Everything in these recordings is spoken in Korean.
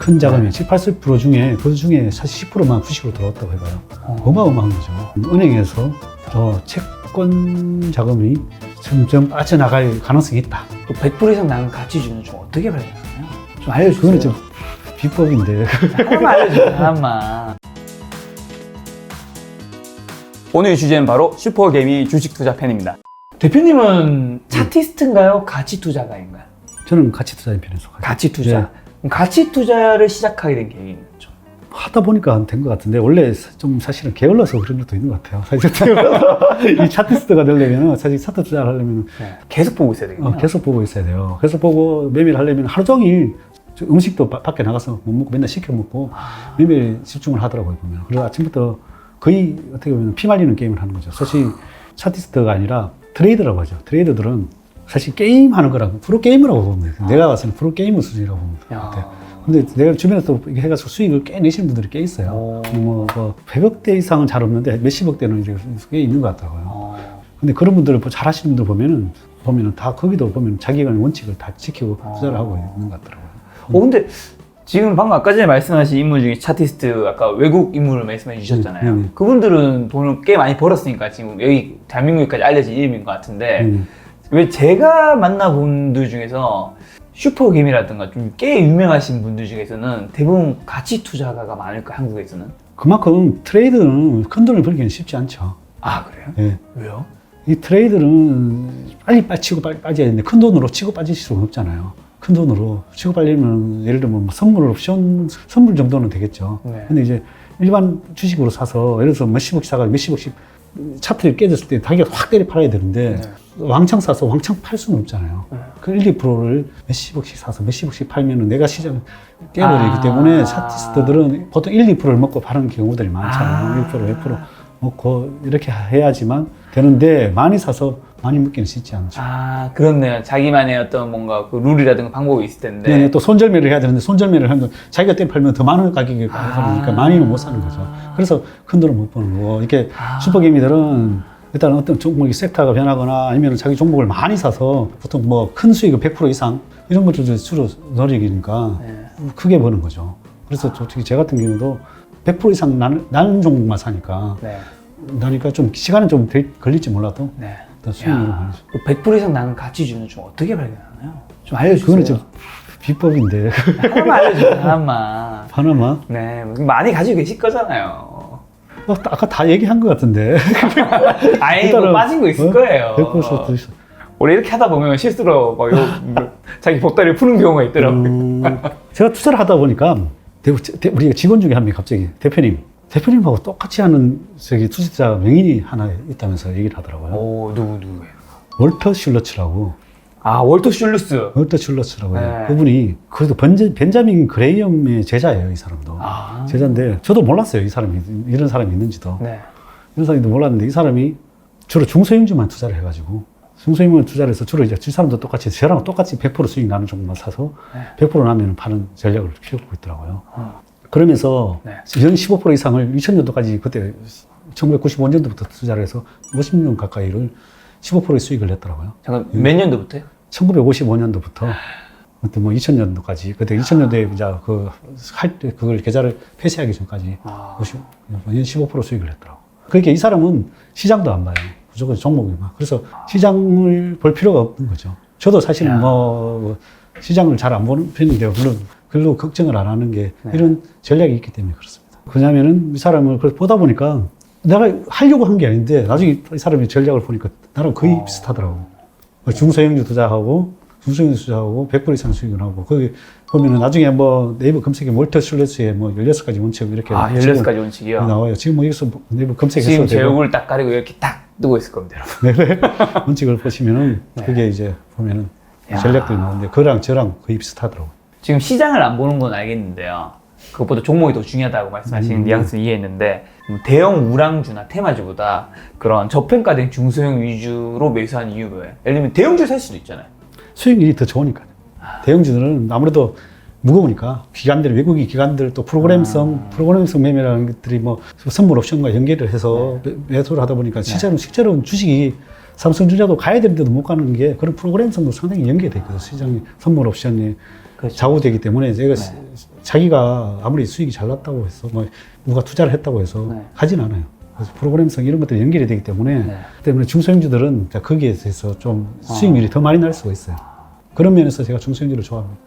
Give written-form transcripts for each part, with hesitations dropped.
큰 자금이 7, 80% 중에 그 중에 사실 10%만 주식으로 들어왔다고 해봐요. 어마어마한 거죠. 은행에서 채권 자금이 점점 빠져나갈 가능성이 있다. 또 100% 이상 나는 가치주는 좀 어떻게 발견하나요? 좀 알려주세요. 그거는 좀 비법인데. 하나만 알려주세요. 하나만. 오늘 주제는 바로 슈퍼개미 주식 투자 편입니다. 대표님은 차티스트인가요? 가치 투자가인가요? 저는 가치 투자인 편에 속하죠. 가치 투자. 네. 그럼 가치 투자를 시작하게 된 계기는 뭐죠? 하다 보니까 된 것 같은데, 원래 좀 사실은 게을러서 그런 것도 있는 것 같아요. 사실 이 차티스트가 되려면, 사실 차트 투자를 하려면 계속 보고 있어야 되겠네요. 계속 보고 있어야 돼요. 계속 보고 매매를 하려면 하루 종일 음식도 밖에 나가서 못 먹고 맨날 시켜 먹고 매매에 집중을 하더라고요, 보면. 그래서 아침부터 거의 어떻게 보면 피 말리는 게임을 하는 거죠. 사실 차티스트가 아니라 트레이더라고 하죠. 트레이더들은 사실 게임하는 거라고, 프로게이머라고 보면 돼요. 내가 봤을 때는 프로게이머 수준이라고 보면 돼요. 근데 내가 주변에서 해가지고 수익을 꽤 내시는 분들이 꽤 있어요. 뭐 100억대 이상은 잘 없는데 몇십억대는 이제 꽤 있는 것 같더라고요. 근데 그런 분들을 잘 하시는 분들 보면은 다 거기도 보면 자기만의 원칙을 다 지키고 투자를 하고 있는 것 같더라고요. 근데 지금 방금 아까 전에 말씀하신 인물 중에 차티스트, 아까 외국 인물을 말씀해 주셨잖아요. 그분들은 돈을 꽤 많이 벌었으니까 지금 여기 대한민국까지 알려진 이름인 것 같은데 왜 제가 만나본 분들 중에서 슈퍼개미라든가 좀 꽤 유명하신 분들 중에서는 대부분 가치 투자가가 많을까, 한국에서는? 그만큼 트레이드는 큰 돈을 벌기는 쉽지 않죠. 아, 그래요? 네. 왜요? 이 트레이드는 빨리 치고 빨리 빠져야 되는데 큰 돈으로 치고 빠질 수는 없잖아요. 큰 돈으로 치고 빨리면 예를 들면 뭐 선물 옵션 선물 정도는 되겠죠. 네. 근데 이제 일반 주식으로 사서 예를 들어서 몇십억씩 사가 몇십억씩 차트를 깨졌을 때 가격이 확 때려 팔아야 되는데 왕창 사서 왕창 팔 수는 없잖아요. 그 1, 2%를 몇십억씩 사서 몇십억씩 팔면은 내가 시장 깨버리기 때문에 차티스트들은 보통 1, 2%를 먹고 파는 경우들이 많잖아요. 1%, 2% 먹고 이렇게 해야지만 되는데 많이 사서 많이 먹기는 쉽지 않죠. 아, 그렇네요. 자기만의 어떤 뭔가 그 룰이라든가 방법이 있을 텐데. 네, 또 손절매를 해야 되는데 손절매를 하면 자기가 때 팔면 더 많은 가격에 가니까 많이는 못 사는 거죠. 그래서 큰 돈을 못 버는 거고. 이렇게 슈퍼개미들은 일단 어떤 종목이 섹터가 변하거나 아니면 자기 종목을 많이 사서 보통 뭐 큰 수익을 100% 이상 이런 것들을 주로 노리니까 크게 버는 거죠. 그래서 솔직히 제 같은 경우도 100% 이상 나는 종목만 사니까 나니까 좀 시간은 좀 걸릴지 몰라도 수익으로 많이 줘. 100% 이상 나는 가치주는 좀 어떻게 발견하나요? 좀 알려주세요. 그거는 좀 비법인데. 하나만 알려주세요. 하나만. 하나만? 네, 많이 가지고 계실 거잖아요. 아까 다 얘기한 것 같은데. 아예 뭐 빠진 거 있을 거예요. 100%도 있어. 원래 이렇게 하다 보면 실수로 뭐 자기 보따리를 푸는 경우가 있더라고요. 제가 투자를 하다 보니까 우리 직원 중에 한 명이 갑자기 대표님하고 똑같이 하는 투자자 명인이 하나 있다면서 얘기를 하더라고요. 오, 누구예요? 월터 슐러츠라고. 아, 월터 슐루스. 월터 슐러츠라고. 네. 그분이 그래도 벤자민 그레이엄의 제자예요, 이 사람도. 제자인데 저도 몰랐어요, 이 사람이 이런 사람이 있는지도. 네. 이런 사람도 몰랐는데 이 사람이 주로 중소형주만 투자를 해가지고 중소형주만 투자를 해서 주로 이제 이 사람도 똑같이 저랑 똑같이 100% 수익 나는 종목만 사서 100% 나면 파는 전략을 피우고 있더라고요. 그러면서 연 15% 이상을 2000년도까지 그때 1995년도부터 투자를 해서 50년 가까이를 15%의 수익을 냈더라고요. 잠깐 몇 년도부터요? 1955년도부터 그때 뭐 2000년도까지 그때 2000년도에 이제 할 때 그걸 계좌를 폐쇄하기 전까지 15% 수익을 냈더라고. 그러니까 이 사람은 시장도 안 봐요. 무조건 종목이만. 그래서 시장을 볼 필요가 없는 거죠. 저도 사실은 뭐 시장을 잘 안 보는 편인데요. 물론 별로 걱정을 안 하는 게 이런 전략이 있기 때문에 그렇습니다. 왜냐면은 이 사람을 보다 보니까 내가 하려고 한 게 아닌데 나중에 이 사람의 전략을 보니까 나랑 거의 비슷하더라고. 중소형주 투자하고 100% 이상 수익을 하고 거기 보면은 나중에 뭐 네이버 검색에 월터 슐러츠의 뭐 16가지 원칙 이렇게 16가지 원칙이요? 나와요. 지금 뭐 여기서 네이버 검색해서 지금 제 얼굴 딱 가리고 이렇게 딱 뜨고 있을 겁니다, 여러분. 원칙을 보시면은 그게 이제 보면은 전략들이 나오는데 그랑 저랑 거의 비슷하더라고요. 지금 시장을 안 보는 건 알겠는데요. 그것보다 종목이 더 중요하다고 말씀하시는 뉘앙스는 이해했는데 대형 우량주나 테마주보다 그런 저평가된 중소형 위주로 매수하는 이유가 뭐예요? 예를 들면 대형주 살 수도 있잖아요. 수익률이 더 좋으니까요. 대형주들은 아무래도 무거우니까 외국인 기관들 또 프로그램성 매매라는 것들이 뭐 선물 옵션과 연계를 해서 매수를 하다 보니까 실제로 주식이 삼성전자도 가야 되는데도 못 가는 게 그런 프로그램성도 상당히 연계되어 있거든요. 시장이 선물 옵션이 좌우되기 때문에 제가 자기가 아무리 수익이 잘 났다고 해서 뭐 누가 투자를 했다고 해서 네. 하진 않아요. 그래서 프로그램성 이런 것들이 연결이 되기 때문에 네. 때문에 중소형주들은 거기에 대해서 좀 수익률이 더 많이 날 수가 있어요. 그런 면에서 제가 중소형주를 좋아합니다.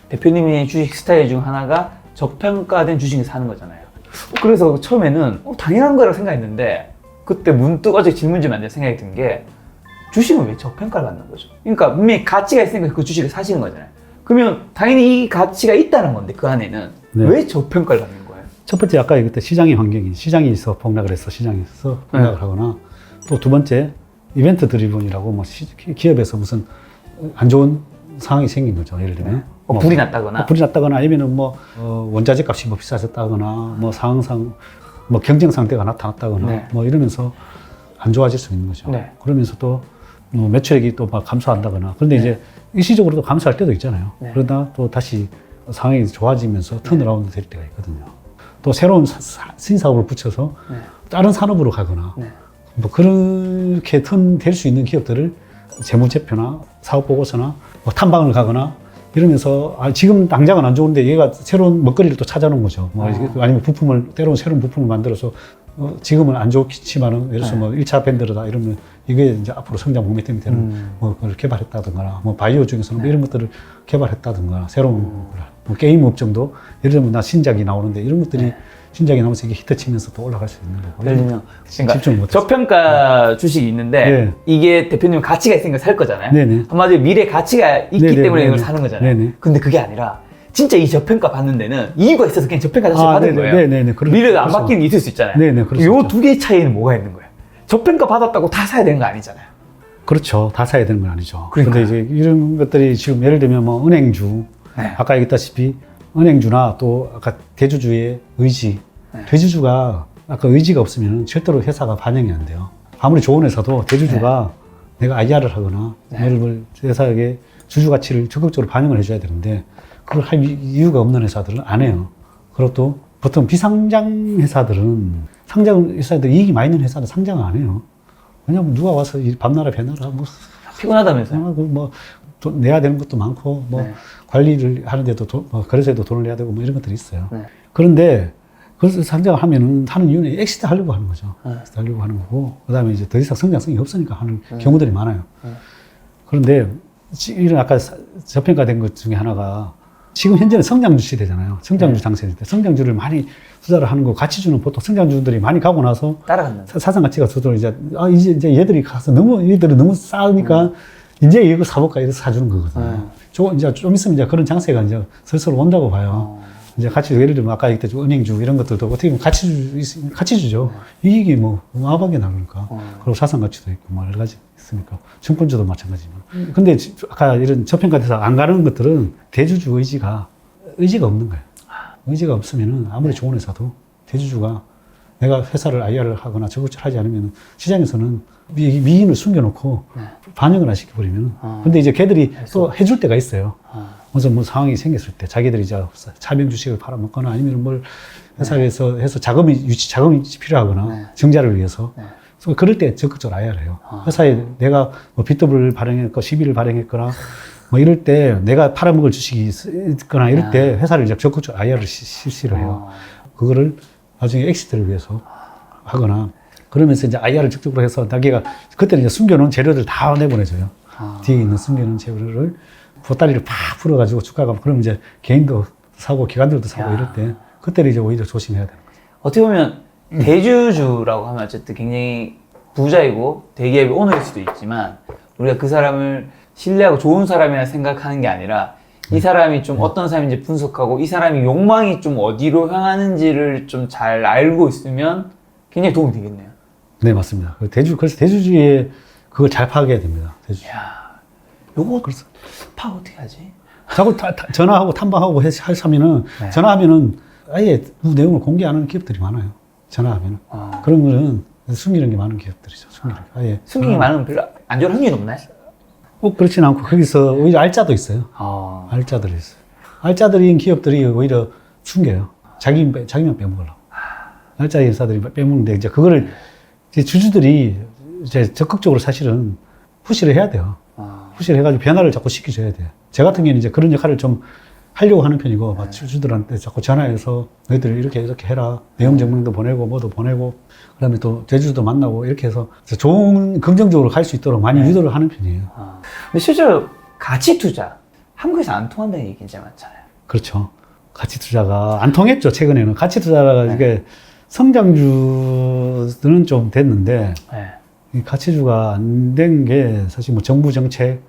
대표님의 주식 스타일 중 하나가 저평가된 주식을 사는 거잖아요. 그래서 처음에는 당연한 거라고 생각했는데 그때 문득 어제 질문 주면 안 돼 생각이 든 게 주식은 왜 저평가를 받는 거죠? 그러니까 분명히 가치가 있으니까 그 주식을 사시는 거잖아요. 그러면 당연히 이 가치가 있다는 건데 그 안에는 네. 왜 저평가를 받는 거예요? 첫 번째 아까 그때 시장의 환경이 시장이 있어 폭락을 해서 시장이 있어 폭락을 하거나 또 두 번째 이벤트 드리븐이라고 뭐 기업에서 무슨 안 좋은 상황이 생긴 거죠. 예를 들면 불이 났다거나 불이 났다거나 아니면은 뭐 원자재 값이 뭐 비싸졌다거나 뭐 상황상 뭐 경쟁 상태가 나타났다거나 네. 뭐 이러면서 안 좋아질 수 있는 거죠. 네. 그러면서 또 매출액이 또 막 감소한다거나 그런데 이제 일시적으로도 감소할 때도 있잖아요. 네. 그러다 또 다시 상황이 좋아지면서 턴어라운드 될 때가 있거든요. 또 새로운 신사업을 붙여서 네. 다른 산업으로 가거나 네. 뭐 그렇게 턴 될 수 있는 기업들을 재무제표나 사업보고서나 뭐 탐방을 가거나 이러면서 지금 당장은 안 좋은데 얘가 새로운 먹거리를 또 찾아놓은 거죠. 뭐 아니면 부품을 때로는 새로운 부품을 만들어서 지금은 안 좋지만은 예를 들어서 뭐 1차 밴드르다 이러면 이게 이제 앞으로 성장 모멘텀이 되는 뭐 그걸 개발했다든가 뭐 바이오 중에서는 뭐 이런 것들을 개발했다든가 새로운 뭐 게임 업종도 예를 들면 나 신작이 나오는데 이런 것들이 신작이 나오면서 이게 히트 치면서 또 올라갈 수 있는 거고. 예를 들면 그러니까 집중 못해서. 저평가 주식이 있는데 네. 이게 대표님 가치가 있으니까 살 거잖아요. 네네. 한마디로 미래 가치가 있기 네네, 때문에 이걸 네네. 사는 거잖아요. 네네. 근데 그게 아니라 진짜 이 저평가 받는 데는 이유가 있어서 그냥 저평가 다시 받은 거예요. 네네네. 미래가 안 바뀌는 게 있을 수 있잖아요. 네네. 그럴 수 요 있죠. 두 개의 차이는 뭐가 있는 거예요? 저평가 받았다고 다 사야 되는 거 아니잖아요. 그렇죠. 다 사야 되는 건 아니죠. 그러니까요. 근데 이제 이런 것들이 지금 예를 들면 뭐 은행주, 네. 아까 얘기했다시피 은행주나 또 아까 대주주의 의지, 네. 대주주가 아까 의지가 없으면 절대로 회사가 반영이 안 돼요. 아무리 좋은 회사도 대주주가 내가 IR을 하거나 예를 들면 회사에게 주주 가치를 적극적으로 반영을 해줘야 되는데 그걸 할 이유가 없는 회사들은 안 해요. 그리고 또 보통 비상장 회사들은 상장 회사들 이익이 많이 있는 회사는 상장을 안 해요. 왜냐면 누가 와서 밤나라 배나라 뭐 피곤하다면서요. 뭐 돈 내야 되는 것도 많고 뭐 네. 관리를 하는데도 뭐 거래소에도 돈을 내야 되고 뭐 이런 것들이 있어요. 네. 그런데 그래서 상장을 하면은 하는 이유는 엑시트 하려고 하는 거죠. 네. 엑시트 하려고 하는 거고 그다음에 이제 더 이상 성장성이 없으니까 하는 경우들이 많아요. 네. 그런데 이런 아까 저평가된 것 중에 하나가 지금 현재는 성장주 시대잖아요. 성장주 장세일 때 성장주를 많이 투자를 하는 거 가치주는 보통 성장주들이 많이 가고 나서 따라간다. 사상 가치가 저도 이제 이제 얘들이 가서 얘들은 너무 싸우니까 이제 이거 사볼까 이래서 사주는 거거든요. 이제 좀 있으면 이제 그런 장세가 이제 슬슬 온다고 봐요. 이제 가치주 예를 들면 아까 얘기했듯이 은행주 이런 것들도 어떻게 보면 가치주죠. 이익이 뭐 어마어마하게 나오니까. 그리고 사상 가치도 있고 뭐 여러 가지 있으니까 증권주도 마찬가지지만. 근데 아까 이런 저평가돼서 안 가는 것들은 대주주 의지가 없는 거예요. 의지가 없으면은 아무리 좋은 회사도 대주주가 내가 회사를 IR을 하거나 적극적으로 하지 않으면 시장에서는 미인을 숨겨놓고 반영을 안 시켜버리면. 근데 이제 걔들이 또 해줄 때가 있어요. 무슨 뭐 상황이 생겼을 때 자기들이 이제 차명 주식을 팔아먹거나 아니면 뭘 회사에서 해서 자금이 필요하거나 증자를 위해서. 그래서 그럴 때 적극적으로 IR을 해요. 회사에 내가 뭐 BW를 발행했거나 시비를 발행했거나 뭐 이럴 때 내가 팔아먹을 주식이 있거나 이럴 때 회사를 이제 적극적으로 IR을 실시를 해요. 그거를 나중에 엑시트를 위해서 하거나 그러면서 이제 IR을 적극적으로 해서 자기가 그때는 이제 숨겨놓은 재료들 다 내보내줘요. 뒤에 있는 숨겨놓은 재료를 보따리를 팍 풀어가지고 주가가 그러면 이제 개인도 사고 기관들도 사고 이럴 때 그때는 이제 오히려 조심해야 되는 거죠. 어떻게 보면 대주주라고 하면 어쨌든 굉장히 부자이고 대기업의 오너일 수도 있지만 우리가 그 사람을 신뢰하고 좋은 사람이라 생각하는 게 아니라 이 사람이 좀 어떤 사람인지 분석하고 이 사람이 욕망이 좀 어디로 향하는지를 좀 잘 알고 있으면 굉장히 도움이 되겠네요. 네, 맞습니다. 그래서 대주주의 그걸 잘 파악해야 됩니다. 대주주. 야, 요거 그래서 파악 어떻게 하지? 자꾸 전화하고 탐방하고 하면은 전화하면은 아예 그 내용을 공개 안 하는 기업들이 많아요. 전화하면은. 그런 거는 숨기는 게 많은 기업들이죠. 아예. 숨기는 게 많으면 별로 안 좋은 확률이 높나요? 꼭 그렇진 않고 거기서 오히려 알짜도 있어요. 알짜들이 있어요. 알짜들인 기업들이 오히려 숨겨요. 자기만 빼먹으려고. 알짜 회사들이 빼먹는데 이제 그거를 이제 주주들이 이제 적극적으로 사실은 푸시를 해야 돼요. 푸시를 해가지고 변화를 자꾸 시켜줘야 돼요. 제 같은 경우는 이제 그런 역할을 좀 하려고 하는 편이고 막 주주들한테 자꾸 전화해서 너희들 이렇게 해라. 내용 증명도 보내고 뭐도 보내고 그다음에 또 대주주도 만나고 이렇게 해서 좋은 긍정적으로 갈 수 있도록 많이 유도를 하는 편이에요. 근데 실제로 가치 투자 한국에서 안 통한다는 얘기 진짜 많잖아요. 그렇죠. 가치 투자가 안 통했죠. 최근에는 가치 투자가 이게 성장주들은 좀 됐는데 이 가치주가 안 된 게 사실 뭐 정부 정책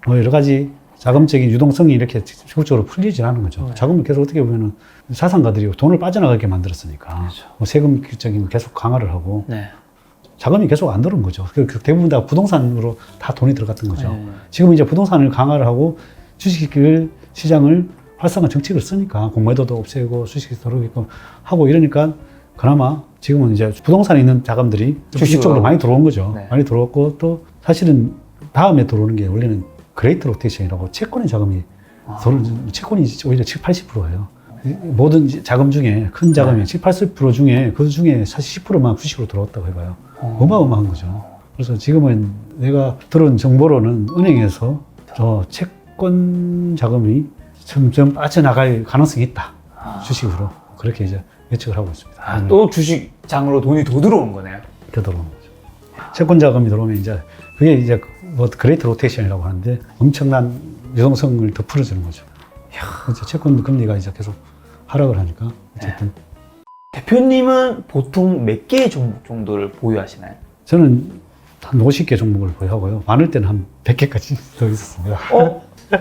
뭐 여러 가지 자금적인 유동성이 이렇게 적극적으로 풀리지 않은 거죠. 자금을 계속 어떻게 보면은 자산가들이 돈을 빠져나가게 만들었으니까 그렇죠. 뭐 세금 규정이 계속 강화를 하고 네. 자금이 계속 안 들어온 거죠. 대부분 다 부동산으로 다 돈이 들어갔던 거죠. 네. 지금 이제 부동산을 강화를 하고 주식 시장을 활성화 정책을 쓰니까 공매도도 없애고 주식이 들어오게끔 하고 이러니까 그나마 지금은 이제 부동산에 있는 자금들이 주식적으로 많이 들어온 거죠. 네. 많이 들어왔고 또 사실은 다음에 들어오는 게 원래는 그레이트 로테이션이라고 채권의 자금이 채권이 오히려 7, 80%예요. 모든 자금 중에 큰 자금이 7, 80% 중에 그 중에 사실 10%만 주식으로 들어왔다고 해봐요. 어마어마한 거죠. 그래서 지금은 내가 들은 정보로는 은행에서 저 채권 자금이 점점 빠져나갈 가능성이 있다. 주식으로. 그렇게 이제 예측을 하고 있습니다. 또 주식장으로 돈이 더 들어오는 거네요. 더 들어오는 거죠. 채권 자금이 들어오면 이제 그게 이제 뭐 그레이트 로테이션이라고 하는데 엄청난 유동성을 더 풀어주는 거죠. 그래서 채권 금리가 이제 계속 하락을 하니까 어쨌든 대표님은 보통 몇 개의 종목 정도를 보유하시나요? 저는 한 50개 종목을 보유하고요. 많을 때는 한 100개까지 더 있었습니다.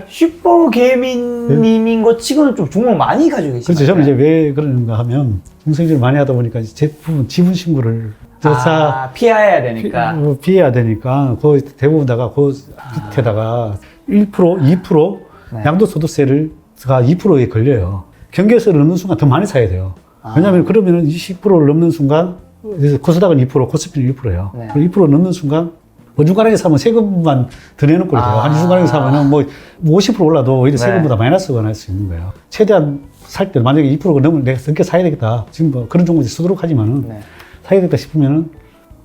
슈퍼개미님인 것 치고는 좀 종목 많이 가지고 계시나요? 그렇죠. 저는 이제 왜 그러는가 하면 중성질을 많이 하다 보니까 이제 제품 지분 신고를 피해야 되니까. 피해야 되니까 그 대부분 다가 그 밑에다가 1%, 2% 네. 양도소득세가 2%에 걸려요. 경계세를 넘는 순간 더 많이 사야 돼요. 왜냐하면 그러면은 20%를 넘는 순간 코스닥은 2%, 코스피는 1%예요. 네. 2% 넘는 순간 어중간하게 사면 세금만 더 내는 꼴이 돼요. 한중간하게 사면은 뭐 50% 올라도 오히려 세금보다 마이너스가 날 수 있는 거예요. 최대한 살 때 만약에 2%가 넘으면 내가 넘게 사야 되겠다. 지금 뭐 그런 종목이 쓰도록 하지만은 사야 되겠다 싶으면은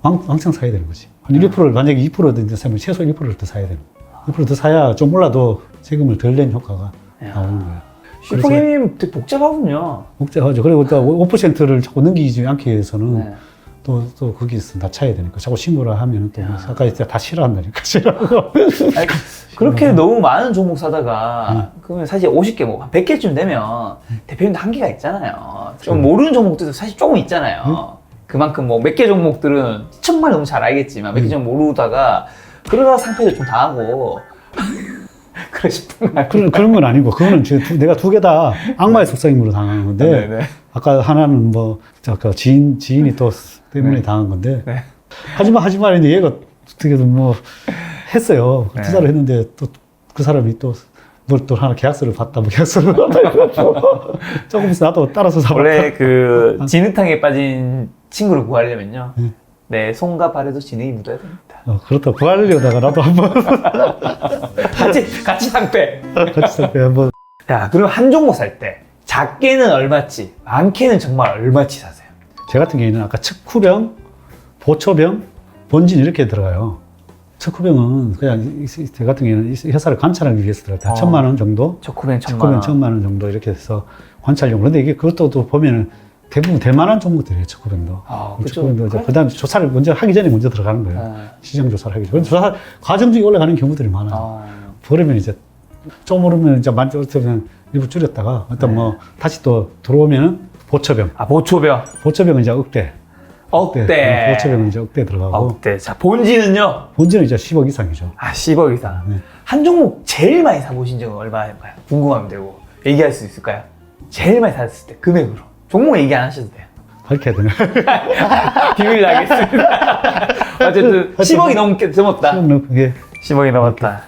왕창 사야 되는 거지. 한 1%를 만약에 2%든지 사면 최소 1%를 더 사야 되는 거예요. 1% 더 사야 좀 올라도 세금을 덜 낸 효과가 나오는 거예요. 슈퍼개미님 되게 복잡하군요. 복잡하죠. 그리고 또 5%를 자꾸 넘기지 않기 위해서는 또 거기서 낮춰야 되니까 자꾸 신고를 하면 또 아까 다 싫어한다니까 싫어하고. 아니, 그렇게 너무 많은 종목 사다가 그러면 사실 50개 뭐 100개쯤 되면 대표님도 한계가 있잖아요. 좀 모르는 종목들도 사실 조금 있잖아요. 그만큼 뭐 몇 개 종목들은 정말 너무 잘 알겠지만 몇 개 종목 모르다가 그러다가 상패도 좀 당하고 그러시구나. 그런 건 아니고 그거는 내가 두 개 다 악마의 속삭임으로 당한 건데 아까 하나는 뭐 아까 지인이 또 때문에 당한 건데 하지마 했는데 얘가 어떻게든 뭐 했어요. 투자를 했는데 또 그 사람이 또 뭘 또 하나 계약서를 받다 뭐 계약서를 받다 조금 있어 나도 따라서 사봤다. 원래 그 진흙탕에 빠진 친구를 구하려면요 내 손과 발에도 진흙이 묻어야 됩니다. 그렇다 구하려다가 나도 한번 같이 상패. 같이 상패 한번. 야, 그럼 한 종목 살 때 작게는 얼마치, 많게는 정말 얼마치 사세요? 제 같은 경우에는 아까 척후병, 보초병, 본진 이렇게 들어가요. 척후병은 그냥 제 같은 경우에는 회사를 관찰하기 위해서 들어가요. 1,000만 원 정도? 척후병 1,000만 원 정도 이렇게 해서 관찰용. 그런데 이게 그것도 또 보면은 대부분 대만한 종목들이에요, 척후병도. 척후병도 그 다음 조사를 먼저 하기 전에 먼저 들어가는 거예요. 시장 조사를 하기 전에. 조사 과정 중에 올라가는 경우들이 많아요. 그러면 이제 좀 오르면 이제 만족하면 일부 줄였다가 어떤 뭐 다시 또 들어오면은 보초병. 보초병. 보초병은 이제 억대. 보초병은 이제 억대 들어가고. 억대. 자, 본진은요? 본진은 이제 10억 이상이죠. 10억 이상. 한 종목 제일 많이 사보신 적은 얼마일까요? 궁금하면 되고. 얘기할 수 있을까요? 제일 많이 샀을 때, 금액으로. 종목 얘기 안 하셔도 돼요. 밝혀야 되나? 비밀 나겠습니다. 어쨌든 10억이 넘었다. 10억 넘게. 10억이 넘었다.